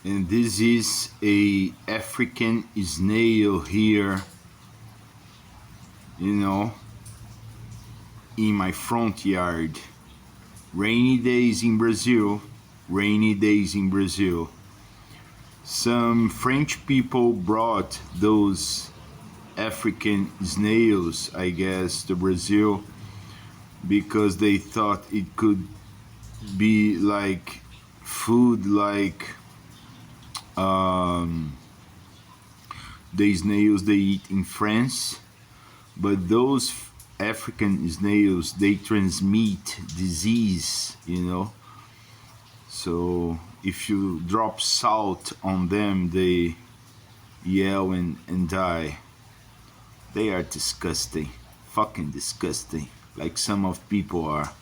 and this is a African snail here, you know, in my front yard. Rainy days in Brazil, rainy days in Brazil. Some French people brought those African snails, I guess, to Brazil because they thought it could be like food like the snails they eat in France. But those African snails, they transmit disease, you know. So if you drop salt on them, they yell and die. They are disgusting, fucking disgusting, like some of people are.